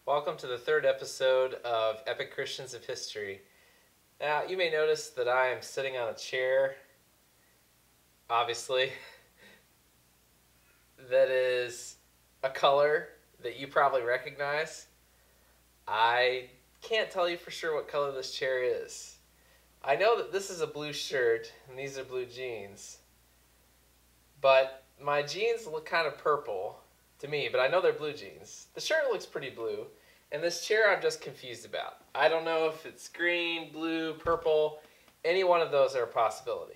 Welcome to the third episode of Epic Christians of History. Now, you may notice that I am sitting on a chair, obviously, that is a color that you probably recognize. I can't tell you for sure what color this chair is. I know that this is a blue shirt and these are blue jeans, but my jeans look kind of purple to me, but I know they're blue jeans. The shirt looks pretty blue, and this chair I'm just confused about. I don't know if it's green, blue, purple, any one of those are a possibility.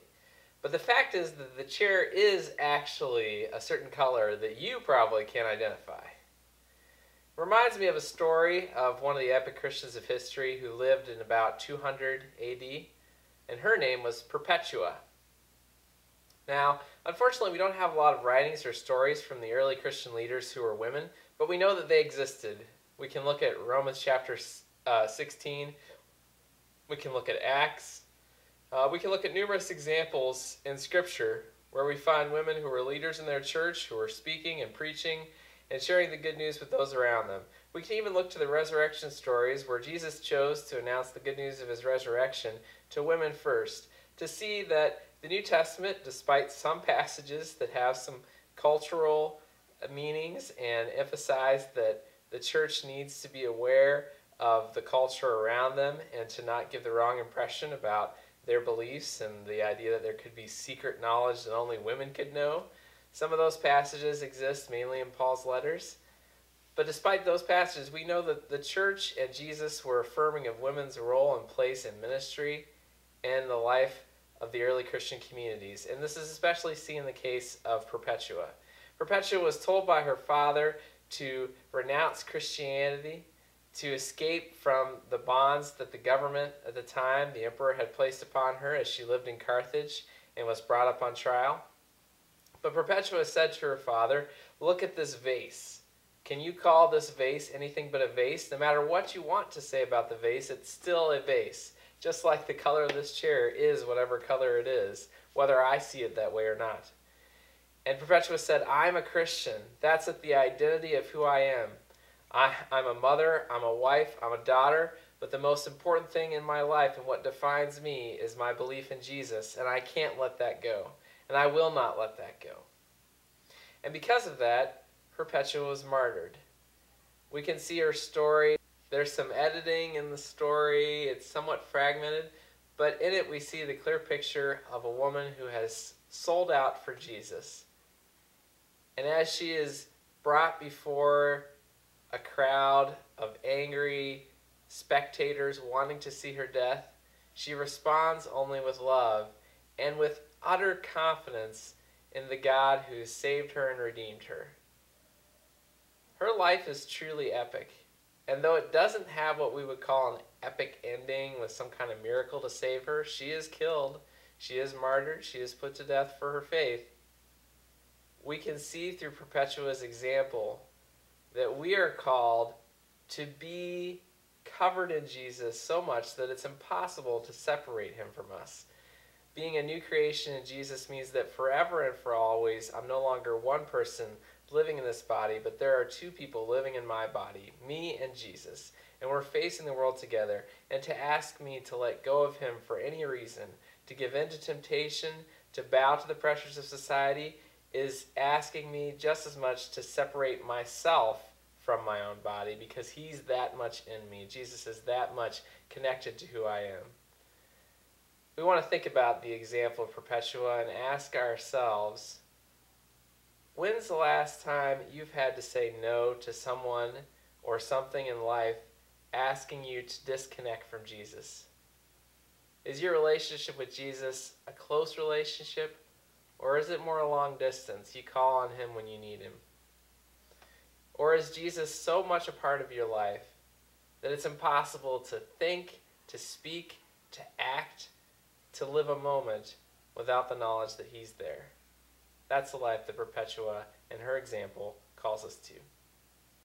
But the fact is that the chair is actually a certain color that you probably can't identify. It reminds me of a story of one of the epic Christians of history who lived in about 200 AD, and her name was Perpetua. Now, unfortunately, we don't have a lot of writings or stories from the early Christian leaders who were women, but we know that they existed. We can look at Romans chapter 16. We can look at Acts. We can look at numerous examples in Scripture where we find women who were leaders in their church, who were speaking and preaching and sharing the good news with those around them. We can even look to the resurrection stories where Jesus chose to announce the good news of his resurrection to women first, to see that the New Testament, despite some passages that have some cultural meanings and emphasize that the church needs to be aware of the culture around them and to not give the wrong impression about their beliefs and the idea that there could be secret knowledge that only women could know. Some of those passages exist mainly in Paul's letters. But despite those passages, we know that the church and Jesus were affirming of women's role and place in ministry and the life of the early Christian communities. And this is especially seen in the case of Perpetua. Perpetua was told by her father to renounce Christianity, to escape from the bonds that the government at the time, the emperor, had placed upon her as she lived in Carthage and was brought up on trial. But Perpetua said to her father, "Look at this vase. Can you call this vase anything but a vase? No matter what you want to say about the vase, it's still a vase. Just like the color of this chair is whatever color it is, whether I see it that way or not." And Perpetua said, "I'm a Christian. That's the identity of who I am. I'm a mother, I'm a wife, I'm a daughter, but the most important thing in my life and what defines me is my belief in Jesus, and I can't let that go. And I will not let that go." And because of that, Perpetua was martyred. We can see her story. There's some editing in the story. It's somewhat fragmented, but in it we see the clear picture of a woman who has sold out for Jesus. And as she is brought before a crowd of angry spectators wanting to see her death, she responds only with love and with utter confidence in the God who saved her and redeemed her. Her life is truly epic, and though it doesn't have what we would call an epic ending with some kind of miracle to save her, she is killed, she is martyred, she is put to death for her faith. We can see through Perpetua's example that we are called to be covered in Jesus so much that it's impossible to separate him from us. Being a new creation in Jesus means that forever and for always, I'm no longer one person living in this body, but there are two people living in my body, me and Jesus. And we're facing the world together. And to ask me to let go of him for any reason, to give in to temptation, to bow to the pressures of society, is asking me just as much to separate myself from my own body, because he's that much in me. Jesus is that much connected to who I am. We want to think about the example of Perpetua and ask ourselves, when's the last time you've had to say no to someone or something in life asking you to disconnect from Jesus? Is your relationship with Jesus a close relationship, or is it more a long distance? You call on him when you need him. Or is Jesus so much a part of your life that it's impossible to think, to speak, to act, to live a moment without the knowledge that he's there? That's the life that Perpetua and her example calls us to.